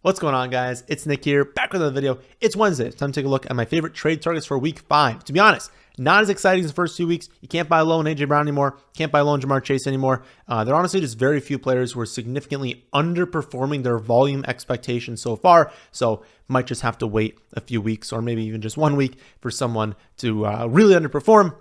What's going on, guys? It's Nick here, back with another video. It's Wednesday. It's time to take a look at my favorite trade targets for week 5. To be honest, not as exciting as the first 2 weeks. You can't buy low on AJ Brown anymore. Can't buy low on Ja'Marr Chase anymore. There are honestly just very few players who are significantly underperforming their volume expectations so far. So might just have to wait a few weeks or maybe even just 1 week for someone to really underperform.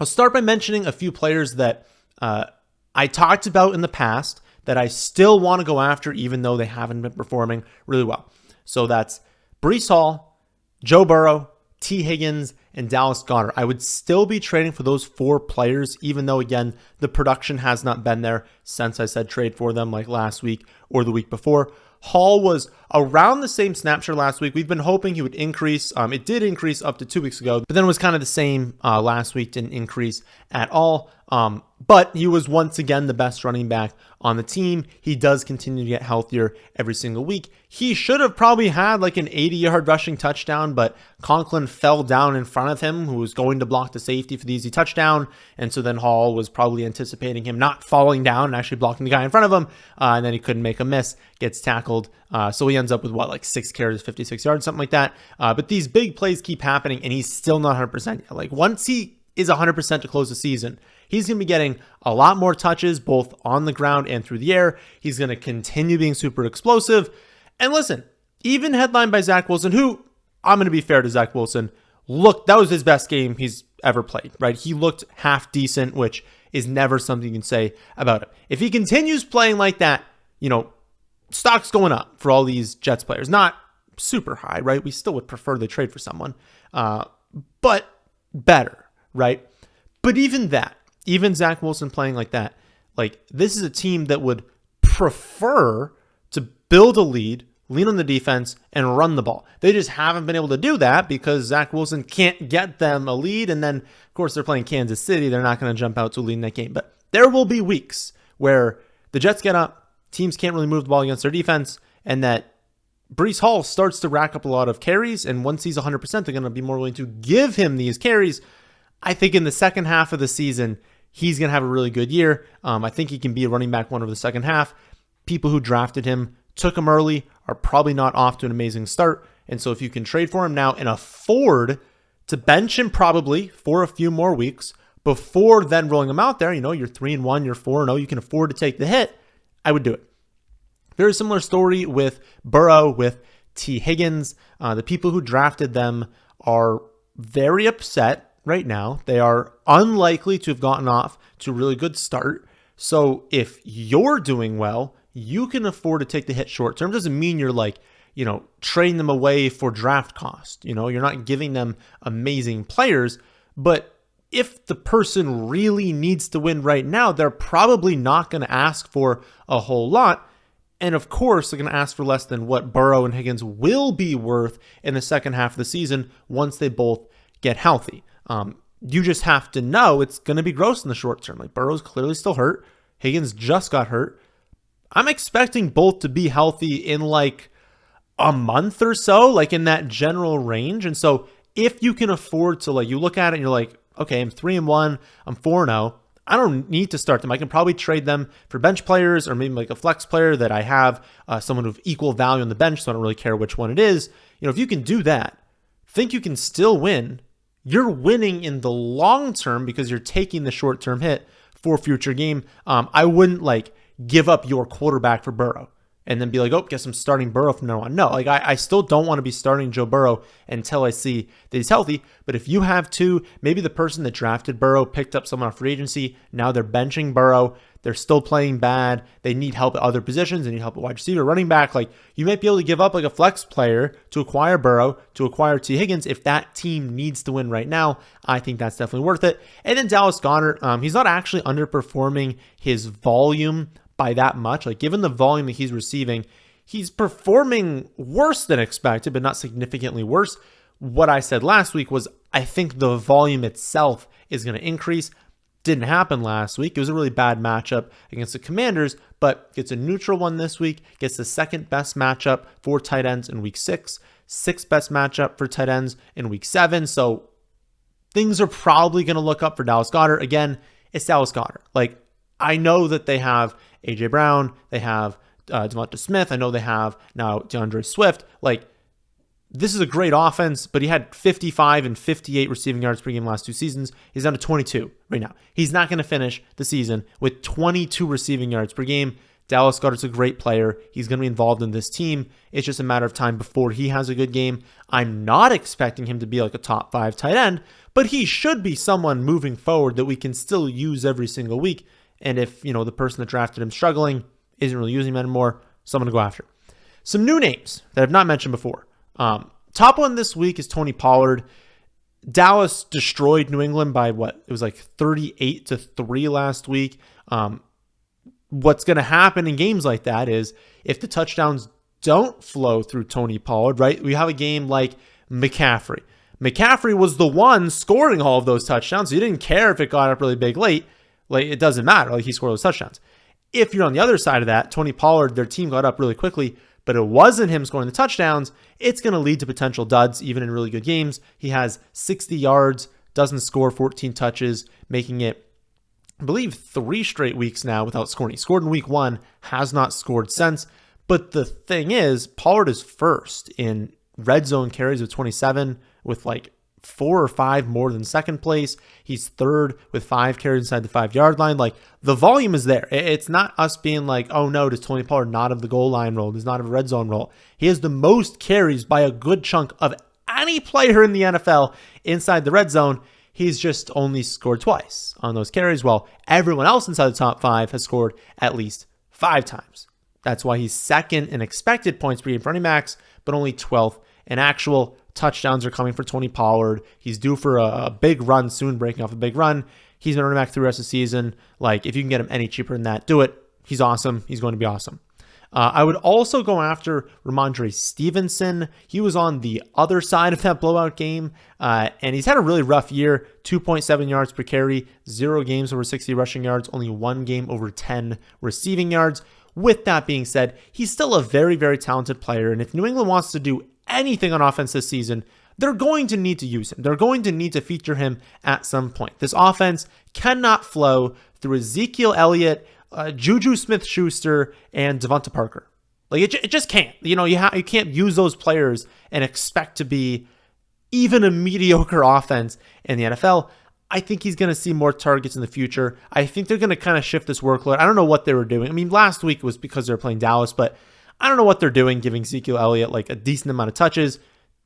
I'll start by mentioning a few players that I talked about in the past that I still want to go after even though they haven't been performing really well. So that's Breece Hall, Joe Burrow, T. Higgins, and Dallas Goedert. I would still be trading for those 4 players, even though, again, the production has not been there since I said trade for them like last week or the week before. Hall was around the same snap share last week. We've been hoping he would increase. It did increase up to 2 weeks ago, but then it was kind of the same last week, didn't increase at all. But he was once again the best running back on the team. He does continue to get healthier every single week. He should have probably had like an 80-yard rushing touchdown, but Conklin fell down in front of him, who was going to block the safety for the easy touchdown. And so then Hall was probably anticipating him not falling down and actually blocking the guy in front of him. And then he couldn't make a miss, gets tackled. So he ends up with like 6 carries, 56 yards, something like that. But these big plays keep happening and he's still not 100% yet. Like once he is 100% to close the season, he's going to be getting a lot more touches, both on the ground and through the air. He's going to continue being super explosive. And listen, even headlined by Zach Wilson, who, I'm going to be fair to Zach Wilson, look, that was his best game he's ever played, right? He looked half decent, which is never something you can say about him. If he continues playing like that, stock's going up for all these Jets players. Not super high, right? We still would prefer they trade for someone, but better, right? But even that, even Zach Wilson playing like that, like this is a team that would prefer to build a lead, lean on the defense, and run the ball. They just haven't been able to do that because Zach Wilson can't get them a lead. And then, of course, they're playing Kansas City. They're not going to jump out to a lead in that game. But there will be weeks where the Jets get up, teams can't really move the ball against their defense, and that Breece Hall starts to rack up a lot of carries. And once he's 100%, they're going to be more willing to give him these carries. I think in the second half of the season, he's going to have a really good year. I think he can be a running back one over the second half. People who drafted him, took him early, are probably not off to an amazing start. And so if you can trade for him now and afford to bench him probably for a few more weeks before then rolling him out there, you're 3-1, you're 4-0, you can afford to take the hit, I would do it. Very similar story with Burrow, with T. Higgins. The people who drafted them are very upset right now. They are unlikely to have gotten off to a really good start. So if you're doing well, you can afford to take the hit short term. Doesn't mean you're trading them away for draft cost. You're not giving them amazing players, but if the person really needs to win right now, they're probably not going to ask for a whole lot. And of course, they're going to ask for less than what Burrow and Higgins will be worth in the second half of the season once they both get healthy. You just have to know it's going to be gross in the short term. Like Burrow's clearly still hurt. Higgins just got hurt. I'm expecting both to be healthy in like a month or so, like in that general range. And so if you can afford to you look at it and you're like, okay, I'm 3-1, I'm 4-0. I don't need to start them. I can probably trade them for bench players or maybe like a flex player that I have, someone of equal value on the bench. So I don't really care which one it is. If you can do that, think you can still win. You're winning in the long term because you're taking the short-term hit for future game. I wouldn't give up your quarterback for Burrow and then be like, oh, guess I'm starting Burrow from now on. No, I still don't want to be starting Joe Burrow until I see that he's healthy. But if you have to, maybe the person that drafted Burrow picked up someone off free agency. Now they're benching Burrow. They're still playing bad. They need help at other positions. They need help at wide receiver, running back. You might be able to give up a flex player to acquire Burrow, to acquire T. Higgins. If that team needs to win right now, I think that's definitely worth it. And then Dallas Goedert, he's not actually underperforming his volume by that much. Given the volume that he's receiving, he's performing worse than expected, but not significantly worse. What I said last week was I think the volume itself is going to increase. Didn't happen last week. It was a really bad matchup against the Commanders, but gets a neutral one this week, gets the second best matchup for tight ends in week 6, sixth best matchup for tight ends in week 7. So things are probably going to look up for Dallas Goedert. Again, it's Dallas Goedert. I know that they have AJ Brown, they have Devonta Smith. I know they have now DeAndre Swift. Like, this is a great offense, but he had 55 and 58 receiving yards per game last 2 seasons. He's down to 22 right now. He's not going to finish the season with 22 receiving yards per game. Dallas Goedert's a great player. He's going to be involved in this team. It's just a matter of time before he has a good game. I'm not expecting him to be like a top 5 tight end, but he should be someone moving forward that we can still use every single week. And if, the person that drafted him struggling isn't really using him anymore, someone to go after. Some new names that I've not mentioned before. Top one this week is Tony Pollard. Dallas destroyed New England by what? It was like 38-3 last week. What's going to happen in games like that is if the touchdowns don't flow through Tony Pollard, right? We have a game like McCaffrey. McCaffrey was the one scoring all of those touchdowns. So you didn't care if it got up really big late. Like, it doesn't matter. Like, he scored those touchdowns. If you're on the other side of that, Tony Pollard, their team got up really quickly, but it wasn't him scoring the touchdowns. It's going to lead to potential duds, even in really good games. He has 60 yards, doesn't score 14 touches, making it, I believe, 3 straight weeks now without scoring. He scored in week 1, has not scored since. But the thing is, Pollard is first in red zone carries with 27, with like 4 or 5 more than second place. He's third with 5 carries inside the 5-yard line. Like, the volume is there. It's not us being like, oh no, does Tony Pollard not have the goal line role? Does not have a red zone role? He has the most carries by a good chunk of any player in the NFL inside the red zone. He's just only scored twice on those carries, while everyone else inside the top 5 has scored at least 5 times. That's why he's second in expected points per game for running backs, but only 12th in actual. Touchdowns are coming for Tony Pollard. He's due for a big run soon, breaking off a big run. He's been running back through the rest of the season. Like, if you can get him any cheaper than that, do it. He's awesome. He's going to be awesome. I would also go after Rhamondre Stevenson. He was on the other side of that blowout game, and he's had a really rough year. 2.7 yards per carry, 0 games over 60 rushing yards, only 1 game over 10 receiving yards. With that being said, he's still a very, very talented player, and if New England wants to do anything on offense this season, they're going to need to use him. They're going to need to feature him at some point. This offense cannot flow through Ezekiel Elliott, Juju Smith-Schuster, and Devonta Parker. Like, it just can't. You can't use those players and expect to be even a mediocre offense in the NFL. I think he's going to see more targets in the future. I think they're going to kind of shift this workload. I don't know what they were doing. I mean, last week was because they were playing Dallas, but I don't know what they're doing, giving Ezekiel Elliott like a decent amount of touches.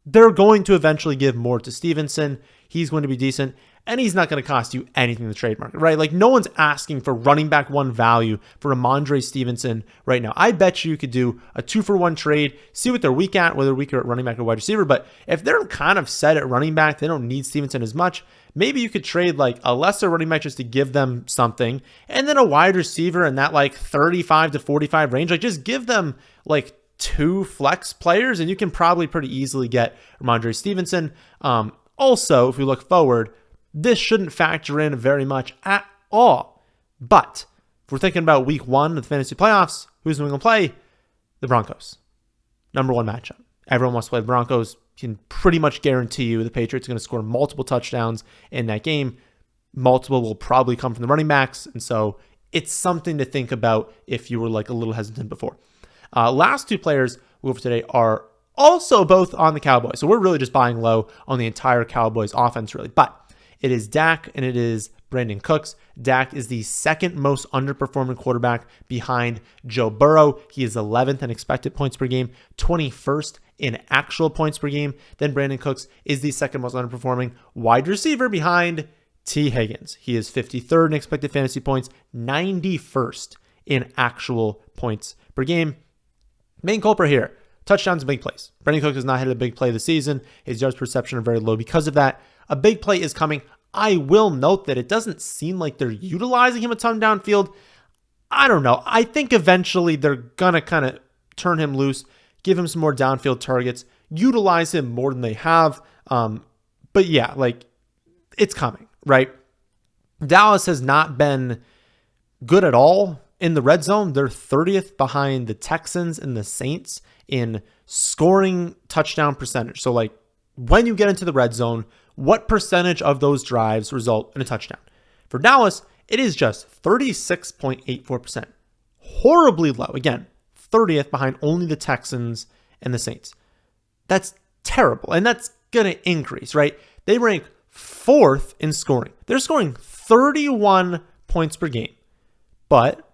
They're going to eventually give more to Stevenson. He's going to be decent, and he's not going to cost you anything in the trade market, right? Like, no one's asking for running back 1 value for Rhamondre Stevenson right now. I bet you could do a 2-for-1 trade, see what they're weak at, whether they're weaker at running back or wide receiver. But if they're kind of set at running back, they don't need Stevenson as much. Maybe you could trade like a lesser running back just to give them something, and then a wide receiver in that like 35 to 45 range. Like, just give them like 2 flex players, and you can probably pretty easily get Rhamondre Stevenson. Also, if we look forward, this shouldn't factor in very much at all. But if we're thinking about week 1 of the fantasy playoffs, who's going to play? The Broncos. Number 1 matchup. Everyone wants to play the Broncos. Can pretty much guarantee you the Patriots are going to score multiple touchdowns in that game. Multiple will probably come from the running backs. And so it's something to think about if you were like a little hesitant before. Last 2 players we go over today are also both on the Cowboys. So we're really just buying low on the entire Cowboys offense, really. But it is Dak and it is Brandon Cooks. Dak is the 2nd most underperforming quarterback behind Joe Burrow. He is 11th in expected points per game, 21st in actual points per game. Then Brandon Cooks is the 2nd most underperforming wide receiver behind T. Higgins. He is 53rd in expected fantasy points, 91st in actual points per game. Main culprit here, touchdowns and big plays. Brandon Cooks has not hit a big play this season. His yards per reception are very low because of that. A big play is coming. I will note that it doesn't seem like they're utilizing him a ton downfield. I don't know. I think eventually they're going to kind of turn him loose, give him some more downfield targets, utilize him more than they have. But yeah, like, it's coming, right? Dallas has not been good at all in the red zone. They're 30th behind the Texans and the Saints in scoring touchdown percentage. So, like, when you get into the red zone, what percentage of those drives result in a touchdown? For Dallas, it is just 36.84%. Horribly low. Again, 30th behind only the Texans and the Saints. That's terrible. And that's going to increase, right? They rank 4th in scoring. They're scoring 31 points per game. But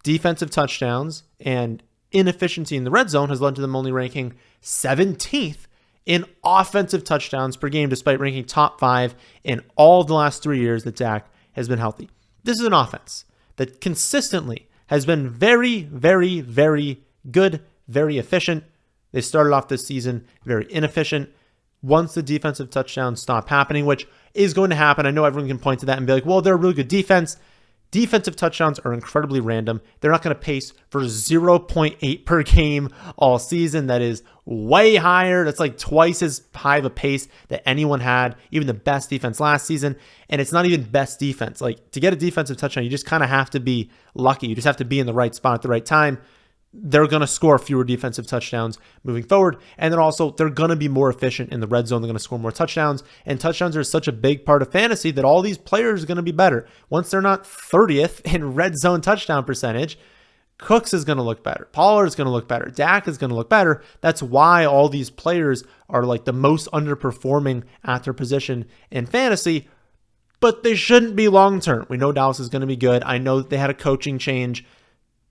defensive touchdowns and inefficiency in the red zone has led to them only ranking 17th in offensive touchdowns per game, despite ranking top 5 in all the last 3 years that Dak has been healthy. This is an offense that consistently has been very, very, very good, very efficient. They started off this season very inefficient. Once the defensive touchdowns stop happening, which is going to happen, I know everyone can point to that and be like, well, they're a really good defense. Defensive touchdowns are incredibly random. They're not going to pace for 0.8 per game all season. That is way higher. That's like twice as high of a pace that anyone had, even the best defense last season. And it's not even best defense. Like, to get a defensive touchdown, you just kind of have to be lucky. You just have to be in the right spot at the right time. They're going to score fewer defensive touchdowns moving forward. And then also, they're going to be more efficient in the red zone. They're going to score more touchdowns. And touchdowns are such a big part of fantasy that all these players are going to be better. Once they're not 30th in red zone touchdown percentage, Cooks is going to look better. Pollard is going to look better. Dak is going to look better. That's why all these players are like the most underperforming at their position in fantasy. But they shouldn't be long-term. We know Dallas is going to be good. I know that they had a coaching change.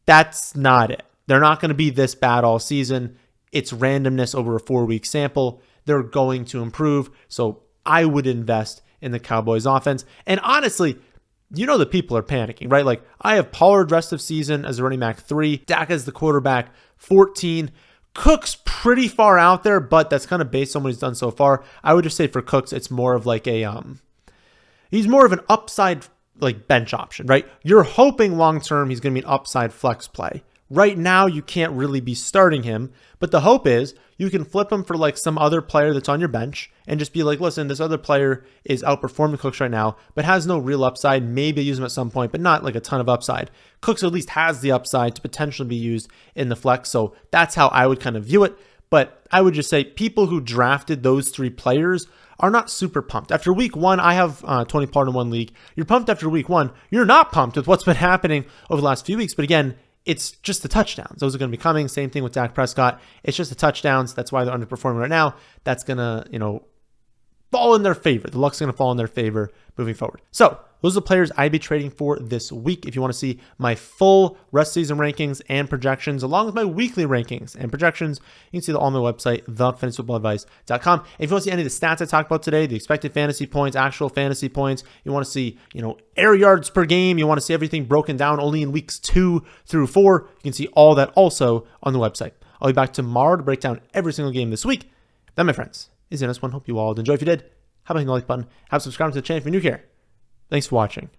That's not it. They're not going to be this bad all season. It's randomness over a 4-week sample. They're going to improve. So I would invest in the Cowboys offense. And honestly, you know that people are panicking, right? Like, I have Pollard rest of season as a running back 3. Dak as the quarterback 14. Cooks pretty far out there, but that's kind of based on what he's done so far. I would just say for Cooks, it's more of like he's more of an upside like bench option, right? You're hoping long-term he's going to be an upside flex play. Right now, you can't really be starting him, but the hope is you can flip him for like some other player that's on your bench and just be like, listen, this other player is outperforming Cooks right now, but has no real upside. Maybe use him at some point, but not like a ton of upside. Cooks at least has the upside to potentially be used in the flex. So that's how I would kind of view it. But I would just say people who drafted those 3 players are not super pumped. After week 1, I have 20 Pollard in 1 league. You're pumped after week 1. You're not pumped with what's been happening over the last few weeks. But again, it's just the touchdowns. Those are going to be coming. Same thing with Dak Prescott. It's just the touchdowns. That's why they're underperforming right now. That's going to, fall in their favor. The luck's going to fall in their favor moving forward. So those are the players I'd be trading for this week. If you want to see my full rest season rankings and projections, along with my weekly rankings and projections, you can see them on my website, thefantasyfootballadvice.com. And if you want to see any of the stats I talked about today, the expected fantasy points, actual fantasy points, you want to see, air yards per game, you want to see everything broken down only in weeks 2 through 4, you can see all that also on the website. I'll be back tomorrow to break down every single game this week. That, my friends, is the next one. Hope you all enjoy. If you did, how about hitting the like button? Have subscribed to the channel if you're new here. Thanks for watching.